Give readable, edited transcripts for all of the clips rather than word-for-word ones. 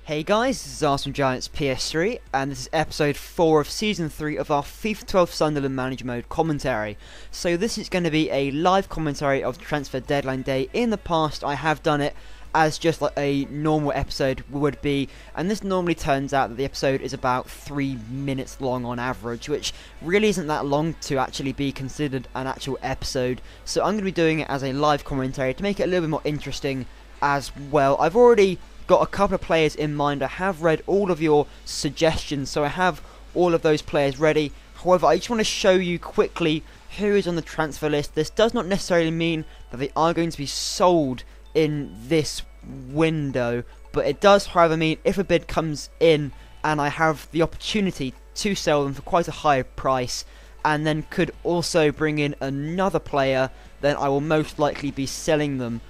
Hey guys, this is Arsenal Giants PS3, and this is episode 4 of season 3 of our FIFA 12 Sunderland Manager Mode commentary. So this is going to be a live commentary of the transfer deadline day. In the past I have done it as just like a normal episode would be, and this normally turns out that the episode is about 3 minutes long on average, which really isn't that long to actually be considered an actual episode. So I'm going to be doing it as a live commentary to make it a little bit more interesting as well. I've already got a couple of players in mind. I have read all of your suggestions, so I have all of those players ready. However, I just want to show you quickly who is on the transfer list. This does not necessarily mean that they are going to be sold in this window, but it does, however, mean if a bid comes in and I have the opportunity to sell them for quite a high price, and then could also bring in another player, then I will most likely be selling them.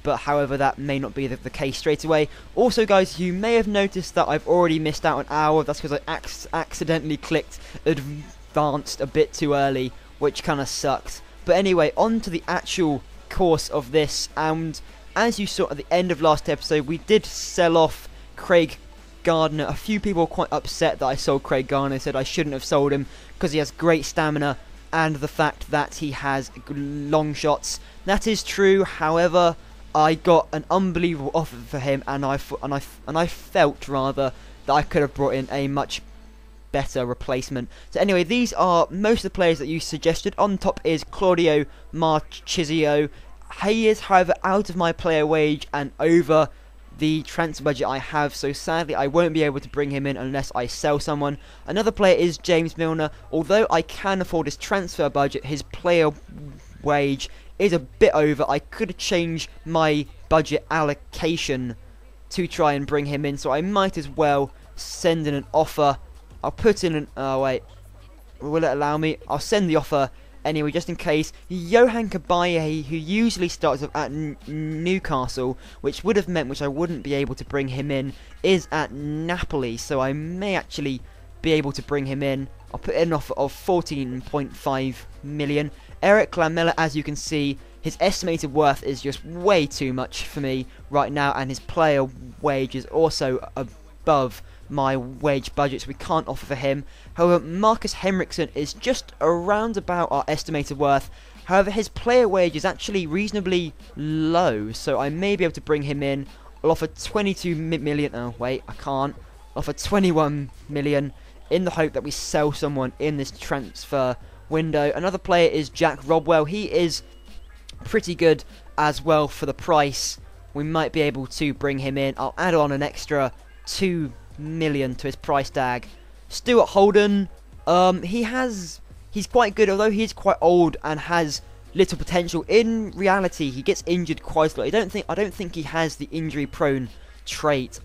But however, that may not be the case straight away. Also guys, you may have noticed that I've already missed out an hour. That's because I accidentally clicked advanced a bit too early, which kind of sucks. But anyway, on to the actual course of this. And as you saw at the end of last episode, we did sell off Craig Gardner. A few people were quite upset that I sold Craig Gardner. They said I shouldn't have sold him because he has great stamina and the fact that he has long shots. That is true. However, I got an unbelievable offer for him, and I felt rather that I could have brought in a much better replacement. So anyway, these are most of the players that you suggested. On top is Claudio Marchisio. He is, however, out of my player wage and over the transfer budget I have, so sadly I won't be able to bring him in unless I sell someone. Another player is James Milner. Although I can afford his transfer budget, his player wage is a bit over. I could change my budget allocation to try and bring him in, so I might as well send in an offer. I'll put in an... oh wait, will it allow me? I'll send the offer anyway, just in case. Johan Cabaye, who usually starts at Newcastle, which would have meant which I wouldn't be able to bring him in, is at Napoli, so I may actually be able to bring him in. I'll put in an offer of 14.5 million. Eric Lamela, as you can see, his estimated worth is just way too much for me right now, and his player wage is also above my wage budget, so we can't offer for him. However, Marcus Henriksen is just around about our estimated worth. However, his player wage is actually reasonably low, so I may be able to bring him in. I'll offer 22 million. Oh wait, I can't. I'll offer 21 million in the hope that we sell someone in this transfer window. Another player is Jack Robwell. He is pretty good as well for the price. We might be able to bring him in. I'll add on an extra 2 million to his price tag. Stuart Holden, he's quite good, although he is quite old and has little potential. In reality, he gets injured quite a lot. I don't think he has the injury prone trait.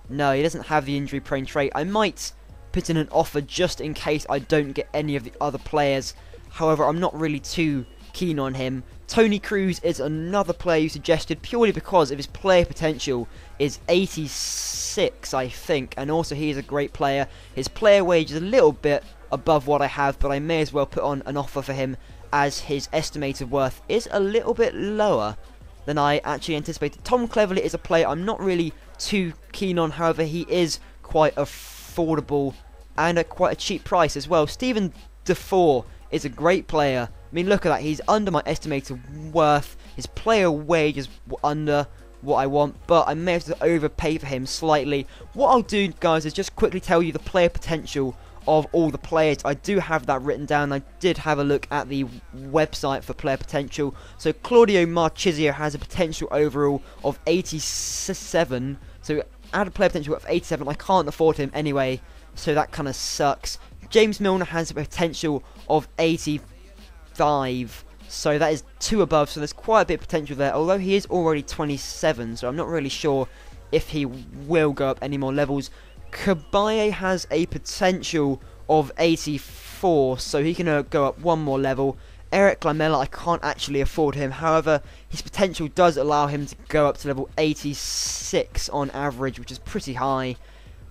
No, he doesn't have the injury prone trait. I might put in an offer just in case I don't get any of the other players. However, I'm not really too keen on him. Tony Cruz is another player you suggested purely because of his player potential is 86, I think, and also he is a great player. His player wage is a little bit above what I have, but I may as well put on an offer for him as his estimated worth is a little bit lower than I actually anticipated. Tom Cleverley is a player I'm not really too keen on. However, he is quite affordable and at quite a cheap price as well. Stephen Defoe is a great player. I mean, look at that. He's under my estimated worth. His player wage is under what I want, but I may have to overpay for him slightly. What I'll do, guys, is just quickly tell you the player potential of all the players. I do have that written down. I did have a look at the website for player potential. So Claudio Marchisio has a potential overall of 87. So add a player potential of 87. I can't afford him anyway, so that kind of sucks. James Milner has a potential of 85, so that is 2 above, so there's quite a bit of potential there, although he is already 27, so I'm not really sure if he will go up any more levels. Cabaye has a potential of 84, so he can go up 1 more level. Eric Lamela, I can't actually afford him, however, his potential does allow him to go up to level 86 on average, which is pretty high.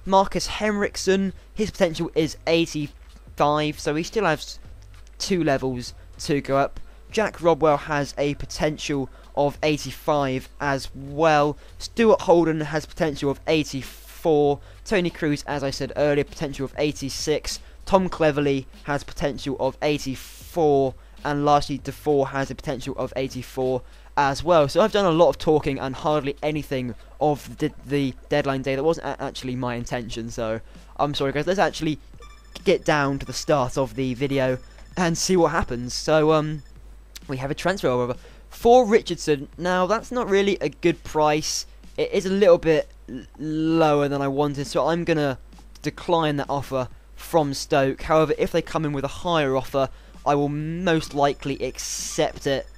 Marcus Henriksen, his potential is 85, so he still has 2 levels to go up. Jack Rodwell has a potential of 85 as well. Stuart Holden has potential of 84. Tony Cruz, as I said earlier, potential of 86. Tom Cleverley has potential of 84. And lastly, Defoe has a potential of 84 as well. So I've done a lot of talking and hardly anything of the deadline day. That wasn't actually my intention, so I'm sorry guys. Let's actually get down to the start of the video and see what happens. So we have a transfer over for Richardson. Now that's not really a good price. It is a little bit lower than I wanted, so I'm gonna decline that offer from Stoke. However, if they come in with a higher offer, I will most likely accept it,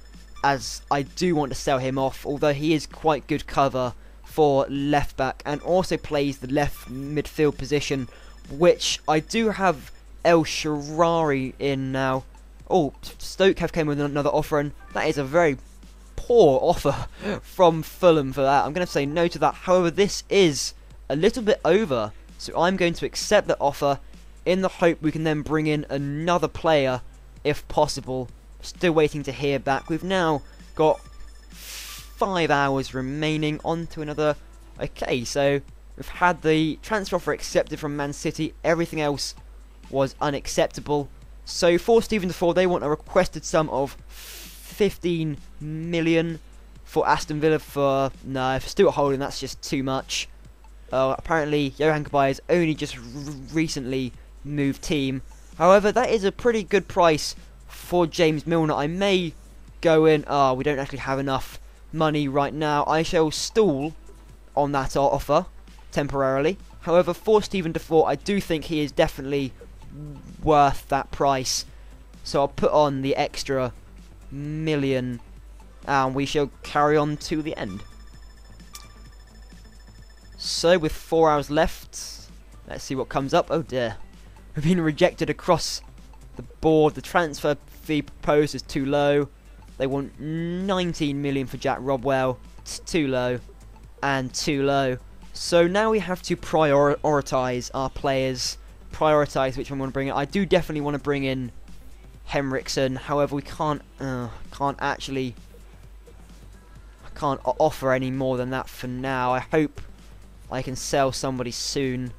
as I do want to sell him off, although he is quite good cover for left back and also plays the left midfield position, which I do have El Shaarawy in now. Oh, Stoke have come with another offer, and that is a very poor offer from Fulham for that. I'm going to say no to that. However, this is a little bit over, so I'm going to accept that offer in the hope we can then bring in another player if possible. Still waiting to hear back. We've now got 5 hours remaining. On to another. Okay, so we've had the transfer offer accepted from Man City. Everything else was unacceptable. So for Stephen Defoe, they want a requested sum of 15 million. For Aston Villa, for Stuart Holden, that's just too much. Apparently Johan Cabaye has only just recently moved team. However, that is a pretty good price for James Milner. I may go in. We don't actually have enough money right now. I shall stall on that offer temporarily. However, for Stephen Defoe, I do think he is definitely worth that price. So I'll put on the extra million, and we shall carry on to the end. So with 4 hours left, let's see what comes up. Oh dear. We've been rejected across the board. The transfer fee proposed is too low. They want 19 million for Jack Rodwell. It's too low and too low. So now we have to prioritise our players. Prioritise which one we want to bring in. I do definitely want to bring in Henriksen. However, we can't offer any more than that for now. I hope I can sell somebody soon.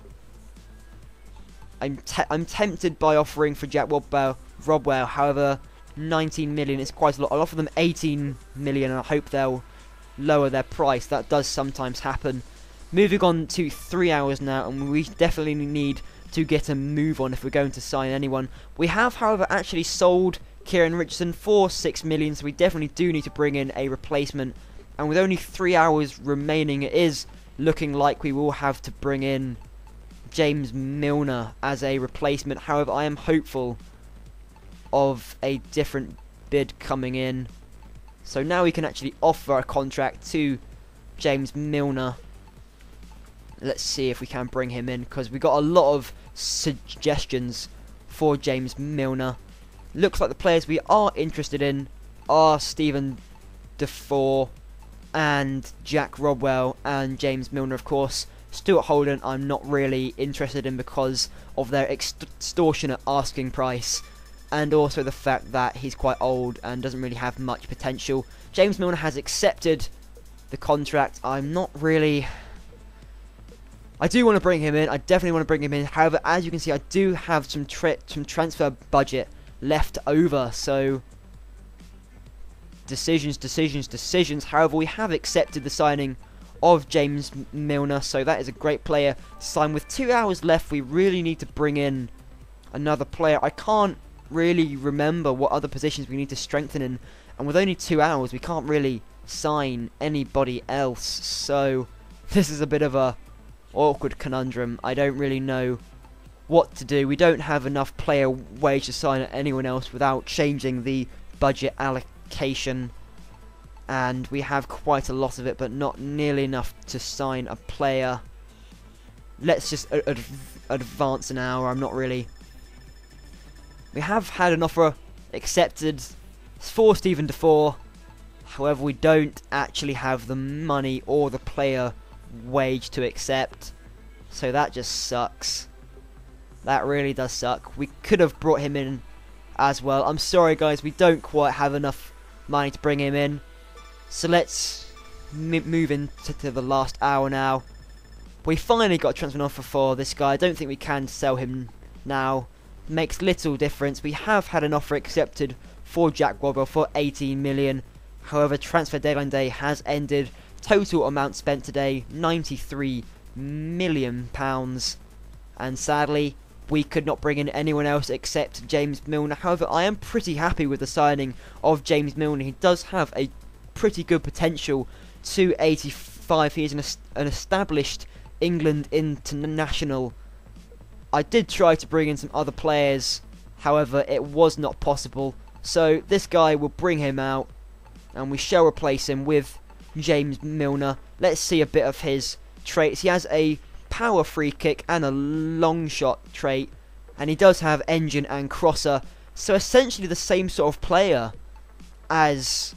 I'm tempted by offering for Jack Rodwell. However, 19 million is quite a lot. I'll offer them 18 million, and I hope they'll lower their price. That does sometimes happen. Moving on to 3 hours now, and we definitely need to get a move on if we're going to sign anyone. We have, however, actually sold Kieran Richardson for 6 million, so we definitely do need to bring in a replacement. And with only 3 hours remaining, it is looking like we will have to bring in James Milner as a replacement. However, I am hopeful of a different bid coming in. So now we can actually offer a contract to James Milner. Let's see if we can bring him in, because we got a lot of suggestions for James Milner. Looks like the players we are interested in are Stephen Defoe and Jack Rodwell and James Milner, of course. Stuart Holden I'm not really interested in because of their extortionate asking price, and also the fact that he's quite old and doesn't really have much potential. James Milner has accepted the contract. I'm not really... I do want to bring him in. I definitely want to bring him in. However, as you can see, I do have some transfer budget left over. So, decisions. However, we have accepted the signing of James Milner. So that is a great player to sign. With 2 hours left, we really need to bring in another player. I can't really remember what other positions we need to strengthen in. And with only 2 hours, we can't really sign anybody else. So, this is a bit of a awkward conundrum. I don't really know what to do. We don't have enough player wage to sign anyone else without changing the budget allocation, and we have quite a lot of it, but not nearly enough to sign a player. Let's just advance an hour. I'm not really... We have had an offer accepted for Stephen Defoe. However, we don't actually have the money or the player wage to accept, so that just sucks. That really does suck. We could have brought him in as well. I'm sorry guys, we don't quite have enough money to bring him in. So let's move into the last hour now. We finally got a transfer offer for this guy. I don't think we can sell him now. Makes little difference. We have had an offer accepted for Jack Rodwell for 18 million. However, transfer deadline day has ended. Total amount spent today, £93 million. And sadly, we could not bring in anyone else except James Milner. However, I am pretty happy with the signing of James Milner. He does have a pretty good potential to 85. He is an established England international. I did try to bring in some other players, however, it was not possible. So this guy will bring him out, and we shall replace him with James Milner. Let's see a bit of his traits. He has a power free kick and a long shot trait, and he does have engine and crosser. So essentially the same sort of player as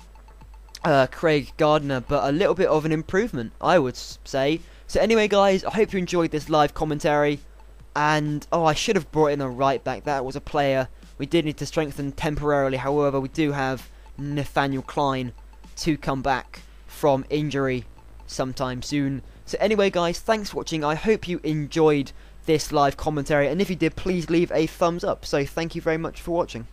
Craig Gardner, but a little bit of an improvement, I would say. So anyway, guys, I hope you enjoyed this live commentary. And, oh, I should have brought in a right back. That was a player we did need to strengthen temporarily. However, we do have Nathaniel Klein to come back from injury sometime soon. So anyway, guys, thanks for watching. I hope you enjoyed this live commentary. And if you did, please leave a thumbs up. So thank you very much for watching.